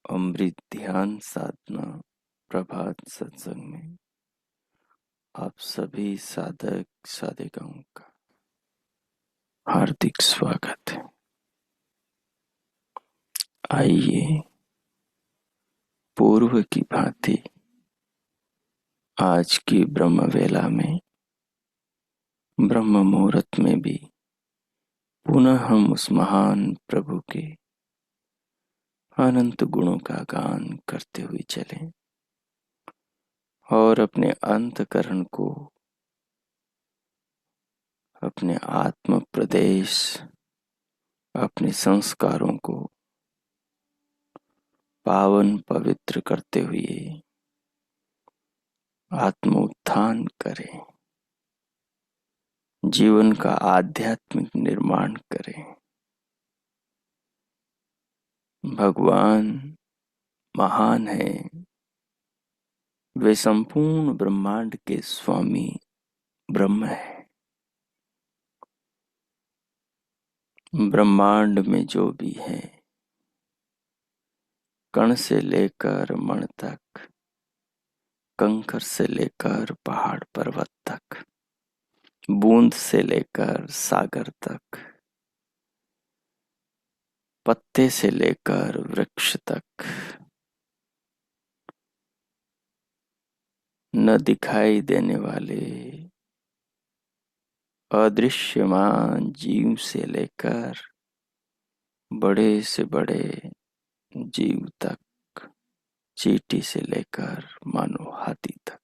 अमृत ध्यान साधना प्रभात सत्संग में आप सभी साधक साधिकाओं का हार्दिक स्वागत है। आइए पूर्व की भांति आज की ब्रह्म वेला में ब्रह्म मुहूर्त में भी पुनः हम उस महान प्रभु के अनंत गुणों का गान करते हुए चलें और अपने अंतकरण को, अपने आत्म प्रदेश, अपने संस्कारों को पावन पवित्र करते हुए आत्म उत्थान करें, जीवन का आध्यात्मिक निर्माण करें। भगवान महान है, वे संपूर्ण ब्रह्मांड के स्वामी ब्रह्म है। ब्रह्मांड में जो भी है, कण से लेकर मण तक, कंकर से लेकर पहाड़ पर्वत तक, बूंद से लेकर सागर तक, पत्ते से लेकर वृक्ष तक, न दिखाई देने वाले अदृश्यमान जीव से लेकर बड़े से बड़े जीव तक, चींटी से लेकर मानो हाथी तक,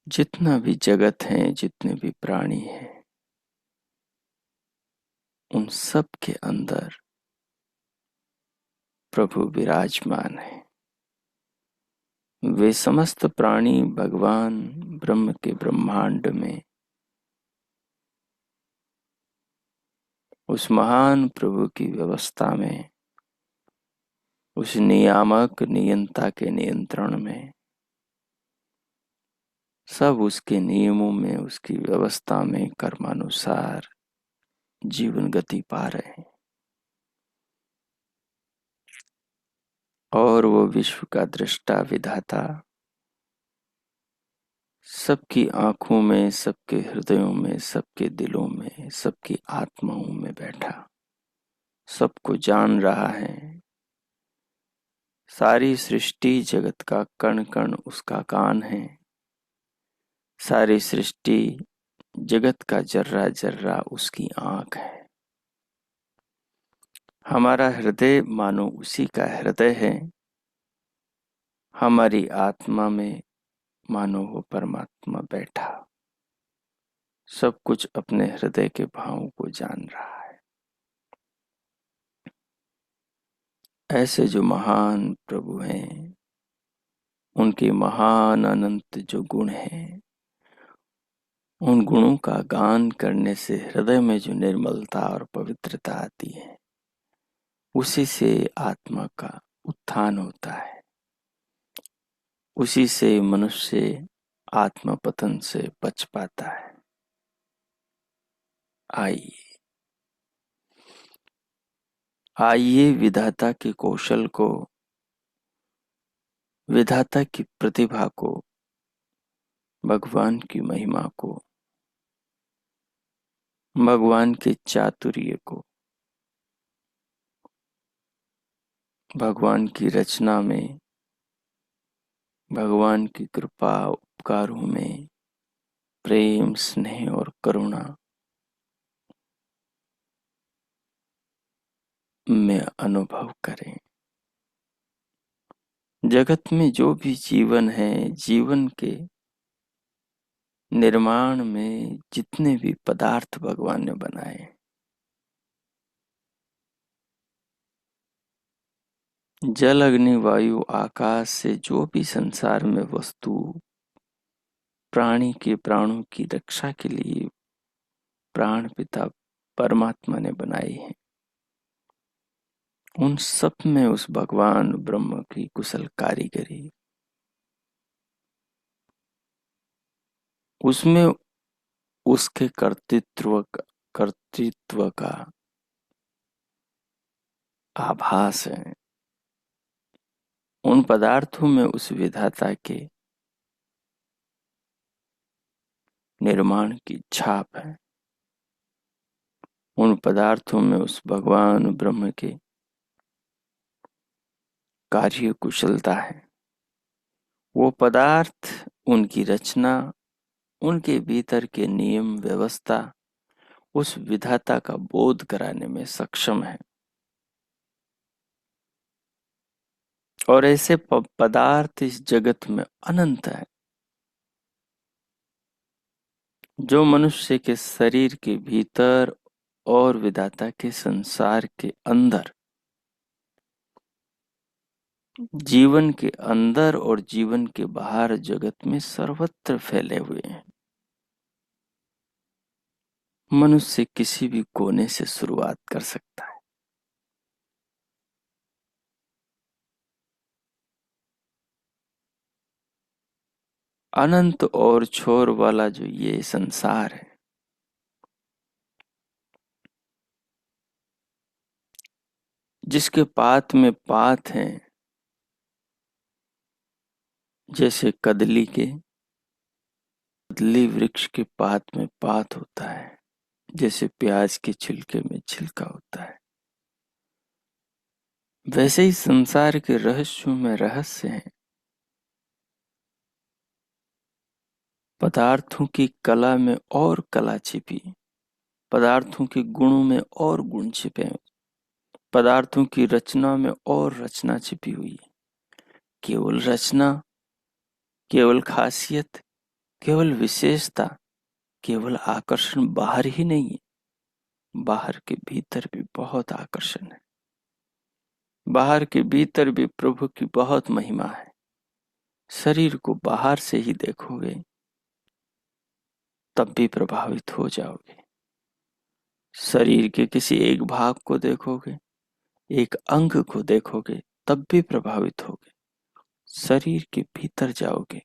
जितना भी जगत है, जितने भी प्राणी हैं, उन सब के अंदर प्रभु विराजमान है। वे समस्त प्राणी भगवान ब्रह्म के ब्रह्मांड में उस महान प्रभु की व्यवस्था में, उस नियामक नियंता के नियंत्रण में, सब उसके नियमों में, उसकी व्यवस्था में कर्मानुसार जीवन गति पा रहे हैं। और वो विश्व का दृष्टा विधाता सबकी आंखों में, सबके हृदयों में, सबके दिलों में, सबकी आत्माओं में बैठा सबको जान रहा है। सारी सृष्टि जगत का कण कण उसका कान है। सारी सृष्टि जगत का जर्रा जर्रा उसकी आंख है। हमारा हृदय मानो उसी का हृदय है। हमारी आत्मा में मानो वो परमात्मा बैठा सब कुछ अपने हृदय के भावों को जान रहा है। ऐसे जो महान प्रभु हैं, उनके महान अनंत जो गुण हैं, उन गुणों का गान करने से हृदय में जो निर्मलता और पवित्रता आती है, उसी से आत्मा का उत्थान होता है। उसी से मनुष्य आत्म पतन से बच पाता है। आइए विधाता के कौशल को, विधाता की प्रतिभा को, भगवान की महिमा को, भगवान के चातुर्य को, भगवान की रचना में, भगवान की कृपा उपकारों में प्रेम, स्नेह और करुणा में अनुभव करें। जगत में जो भी जीवन है, जीवन के निर्माण में जितने भी पदार्थ भगवान ने बनाए, जल अग्नि वायु आकाश से जो भी संसार में वस्तु प्राणी के प्राणों की रक्षा के लिए प्राण पिता परमात्मा ने बनाई है, उन सब में उस भगवान ब्रह्म की कुशल कारीगरी, उसमें उसके कर्तृत्व का आभास है। उन पदार्थों में उस विधाता के निर्माण की छाप है। उन पदार्थों में उस भगवान ब्रह्म के कार्य कुशलता है। वो पदार्थ, उनकी रचना, उनके भीतर के नियम व्यवस्था उस विधाता का बोध कराने में सक्षम है। और ऐसे पदार्थ इस जगत में अनंत है, जो मनुष्य के शरीर के भीतर और विधाता के संसार के अंदर, जीवन के अंदर और जीवन के बाहर जगत में सर्वत्र फैले हुए हैं। मनुष्य किसी भी कोने से शुरुआत कर सकता है। अनंत और छोर वाला जो ये संसार है, जिसके पात में पात हैं, जैसे कदली वृक्ष के पात में पात होता है, जैसे प्याज के छिलके में छिलका होता है, वैसे ही संसार के रहस्यों में रहस्य हैं। पदार्थों की कला में और कला छिपी, पदार्थों के गुणों में और गुण छिपे, पदार्थों की रचना में और रचना छिपी हुई है। केवल रचना, केवल खासियत, केवल विशेषता, केवल आकर्षण बाहर ही नहीं है, बाहर के भीतर भी बहुत आकर्षण है। बाहर के भीतर भी प्रभु की बहुत महिमा है। शरीर को बाहर से ही देखोगे तब भी प्रभावित हो जाओगे। शरीर के किसी एक भाग को देखोगे, एक अंग को देखोगे तब भी प्रभावित होगे। शरीर के भीतर जाओगे,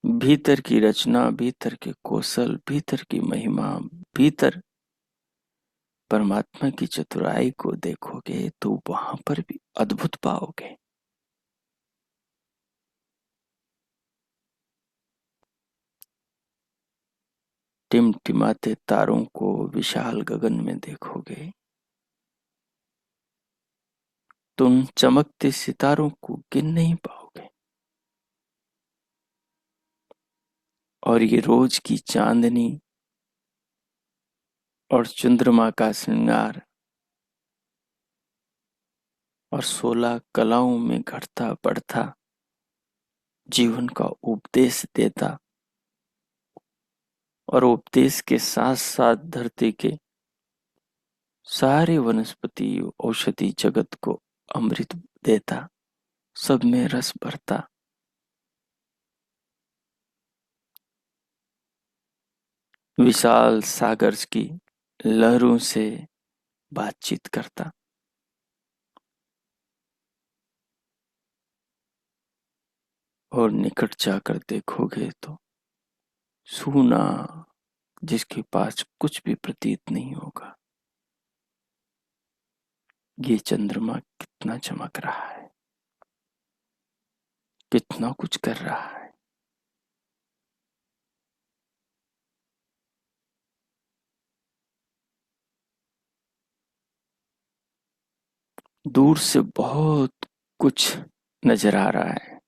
भीतर की रचना, भीतर के कौशल, भीतर की महिमा, भीतर परमात्मा की चतुराई को देखोगे तो वहां पर भी अद्भुत पाओगे। टिमटिमाते तारों को विशाल गगन में देखोगे तो उन चमकते सितारों को गिन नहीं पाओगे। और ये रोज की चांदनी और चंद्रमा का श्रृंगार और 16 कलाओं में घटता बढ़ता जीवन का उपदेश देता, और उपदेश के साथ साथ धरती के सारे वनस्पति औषधि जगत को अमृत देता, सब में रस भरता। विशाल सागर की लहरों से बातचीत करता। और निकट जाकर देखोगे तो सूना, जिसके पास कुछ भी प्रतीत नहीं होगा। ये चंद्रमा कितना चमक रहा है, कितना कुछ कर रहा है। दूर से बहुत कुछ नजर आ रहा है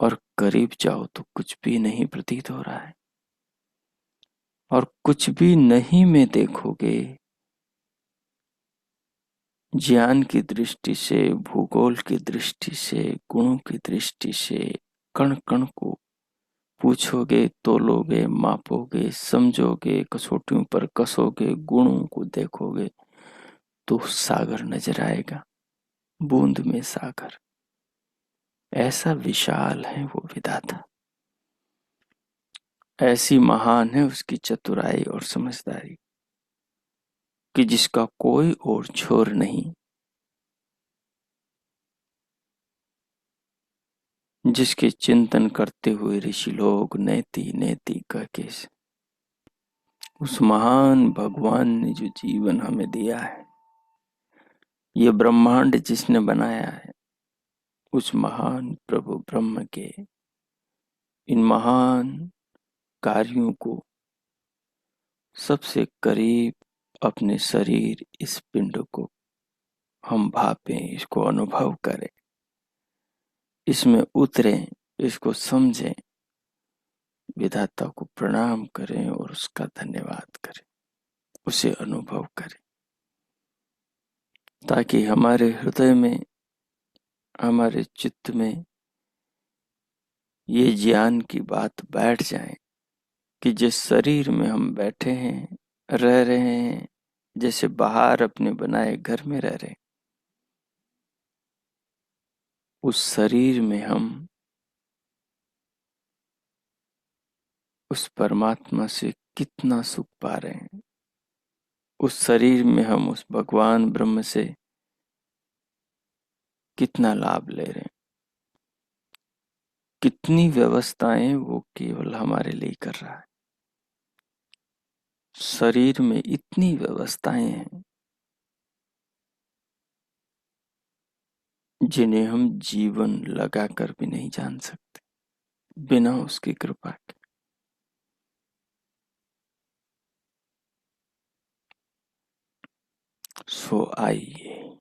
और करीब जाओ तो कुछ भी नहीं प्रतीत हो रहा है। और कुछ भी नहीं में देखोगे ज्ञान की दृष्टि से, भूगोल की दृष्टि से, गुणों की दृष्टि से कण कण को पूछोगे, तोलोगे, मापोगे, समझोगे, कसौटियों पर कसोगे, गुणों को देखोगे तो सागर नजर आएगा, बूंद में सागर। ऐसा विशाल है वो विधाता, ऐसी महान है उसकी चतुराई और समझदारी कि जिसका कोई और छोर नहीं, जिसके चिंतन करते हुए ऋषि लोग नेति नेति कह के उस महान भगवान ने जो जीवन हमें दिया है, ये ब्रह्मांड जिसने बनाया है, उस महान प्रभु ब्रह्म के इन महान कार्यों को सबसे करीब अपने शरीर, इस पिंड को हम भापें, इसको अनुभव करें, इसमें उतरें, इसको समझें, विधाता को प्रणाम करें और उसका धन्यवाद करें, उसे अनुभव करें, ताकि हमारे हृदय में, हमारे चित्त में ये ज्ञान की बात बैठ जाए कि जिस शरीर में हम बैठे हैं, रह रहे हैं, जैसे बाहर अपने बनाए घर में रह रहे हैं, उस शरीर में हम उस परमात्मा से कितना सुख पा रहे हैं, उस शरीर में हम उस भगवान ब्रह्म से कितना लाभ ले रहे हैं, कितनी व्यवस्थाएं वो केवल हमारे लिए कर रहा है। शरीर में इतनी व्यवस्थाएं हैं जिन्हें हम जीवन लगाकर भी नहीं जान सकते बिना उसकी कृपा के। सो आइए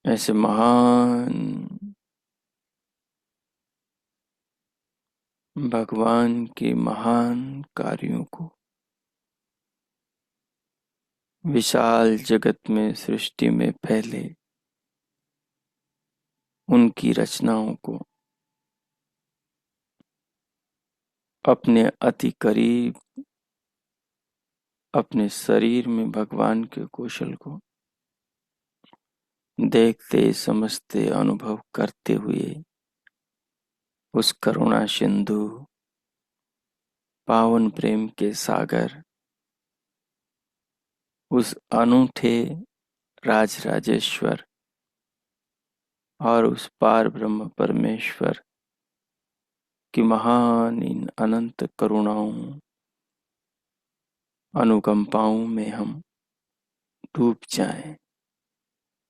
ऐसे महान भगवान के महान कार्यों को, विशाल जगत में, सृष्टि में फैले उनकी रचनाओं को अपने अति करीब, अपने शरीर में भगवान के कौशल को देखते, समझते, अनुभव करते हुए उस करुणा सिंधु, पावन प्रेम के सागर, उस अनूठे राज राजेश्वर और उस पार ब्रह्म परमेश्वर की महान इन अनंत करुणाओं, अनुकंपाओं में हम डूब जाएं।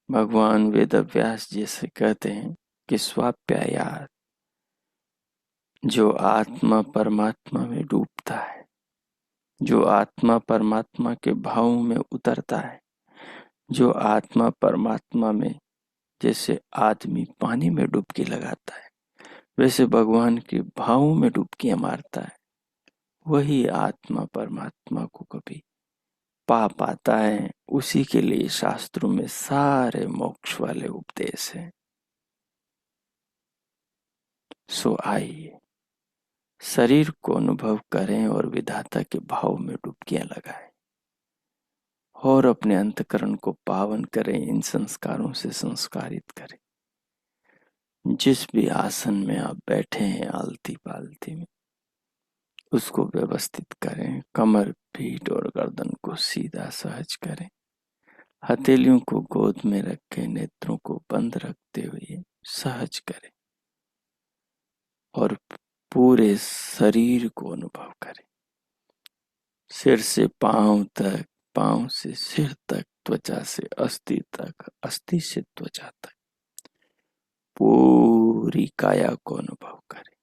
भगवान वेद व्यास जी से कहते हैं कि स्वाप्यायात, जो आत्मा परमात्मा में डूबता है, जो आत्मा परमात्मा के भाव में उतरता है, जो आत्मा परमात्मा में, जैसे आदमी पानी में डुबकी लगाता है वैसे भगवान के भाव में डुबकियां मारता है, वही आत्मा परमात्मा को कभी पा पाता है। उसी के लिए शास्त्रों में सारे मोक्ष वाले उपदेश हैं। सो आइए शरीर को अनुभव करें और विधाता के भाव में डुबकियां लगाएं और अपने अंतकरण को पावन करें, इन संस्कारों से संस्कारित करें। जिस भी आसन में आप बैठे हैं आलती पालती में, उसको व्यवस्थित करें, कमर, पीठ और गर्दन को सीधा सहज करें, हथेलियों को गोद में रखें, नेत्रों को बंद रखते हुए सहज करें और पूरे शरीर को अनुभव करें, सिर से पांव तक, पांव से सिर तक, त्वचा से अस्थि तक, अस्थि से त्वचा तक, पूरी काया को अनुभव करें।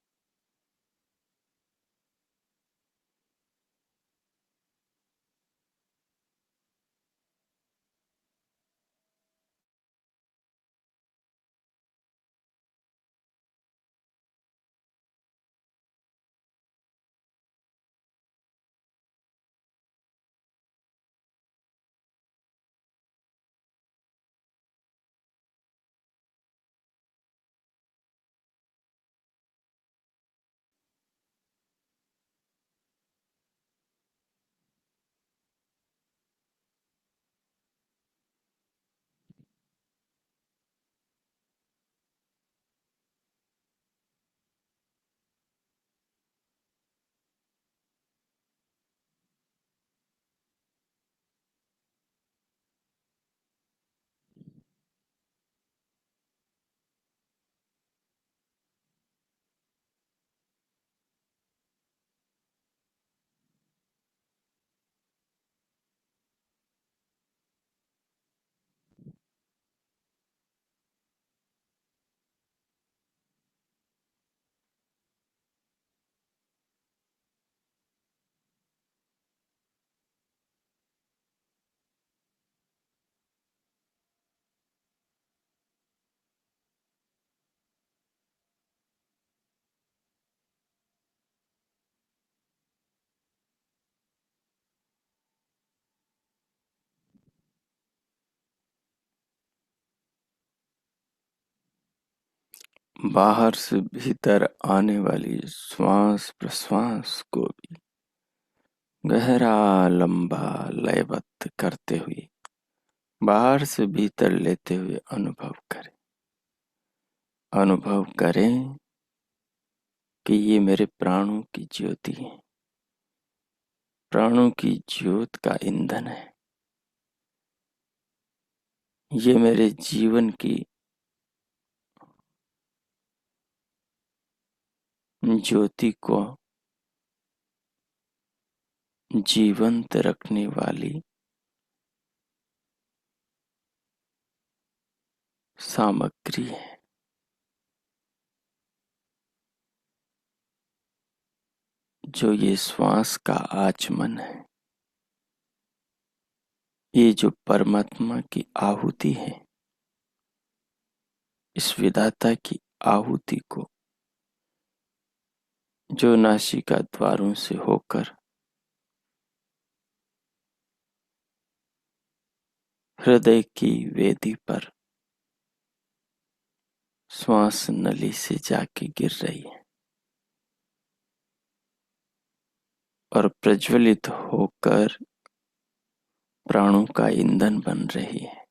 बाहर से भीतर आने वाली श्वास प्रश्वास को भी गहरा लंबा लयबद्ध करते हुए बाहर से भीतर लेते हुए अनुभव करें। अनुभव करें कि ये मेरे प्राणों की ज्योति है, प्राणों की ज्योत का ईंधन है। ये मेरे जीवन की ज्योति को जीवंत रखने वाली सामग्री है। जो ये श्वास का आचमन है, ये जो परमात्मा की आहुति है, इस विधाता की आहुति को जो नासिका द्वारों से होकर हृदय की वेदी पर श्वास नली से जाके गिर रही है और प्रज्वलित होकर प्राणों का ईंधन बन रही है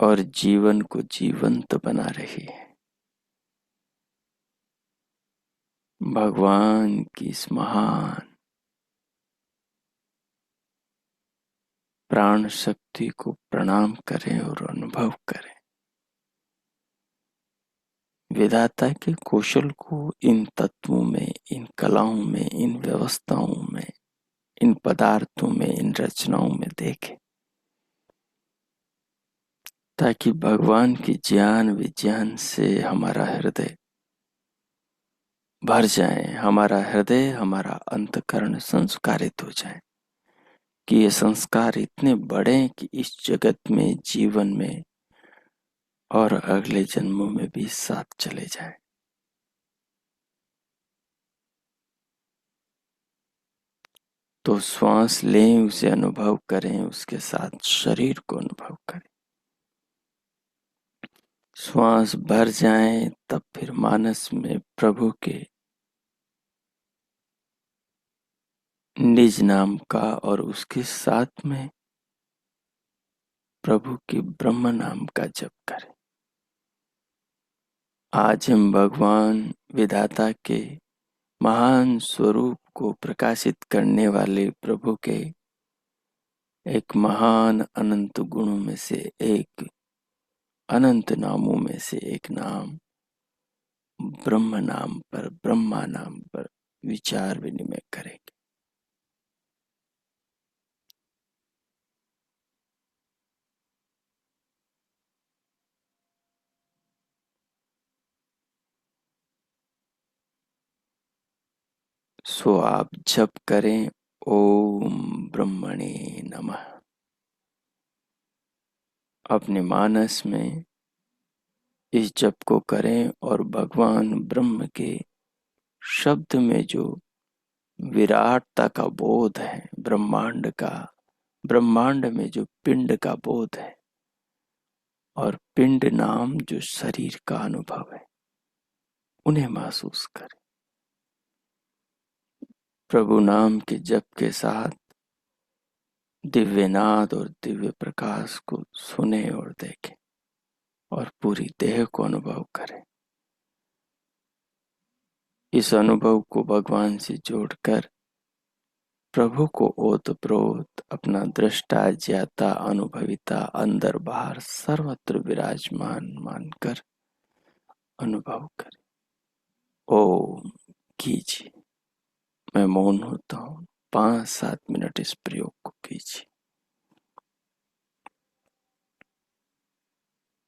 और जीवन को जीवंत बना रही है। भगवान की इस महान प्राण शक्ति को प्रणाम करें और अनुभव करें। विधाता के कौशल को इन तत्वों में, इन कलाओं में, इन व्यवस्थाओं में, इन पदार्थों में, इन रचनाओं में देखें, ताकि भगवान की ज्ञान विज्ञान से हमारा हृदय भर जाए, हमारा हृदय, हमारा अंतःकरण संस्कारित हो जाए कि ये संस्कार इतने बड़े कि इस जगत में, जीवन में और अगले जन्मों में भी साथ चले जाएं। तो श्वास लें, उसे अनुभव करें, उसके साथ शरीर को अनुभव करें। श्वास भर जाए तब फिर मानस में प्रभु के निज नाम का और उसके साथ में प्रभु के ब्रह्म नाम का जप करें। आज हम भगवान विधाता के महान स्वरूप को प्रकाशित करने वाले प्रभु के एक महान अनंत गुणों में से एक, अनंत नामों में से एक नाम ब्रह्म नाम पर, ब्रह्मा नाम पर विचार विनिमय करेंगे। सो आप जप करें, ओम ब्रह्मणे नमः। अपने मानस में इस जप को करें और भगवान ब्रह्म के शब्द में जो विराटता का बोध है, ब्रह्मांड का, ब्रह्मांड में जो पिंड का बोध है और पिंड नाम जो शरीर का अनुभव है, उन्हें महसूस करें। प्रभु नाम के जप के साथ दिव्य नाद और दिव्य प्रकाश को सुने और देखें और पूरी देह को अनुभव करें। इस अनुभव को भगवान से जोड़कर प्रभु को ओतप्रोत अपना दृष्टा, ज्ञाता, अनुभविता अंदर बाहर सर्वत्र विराजमान मानकर अनुभव करें। ओम कीजिए। मैं मौन होता हूँ। 5-7 मिनट इस प्रयोग को कीजिए।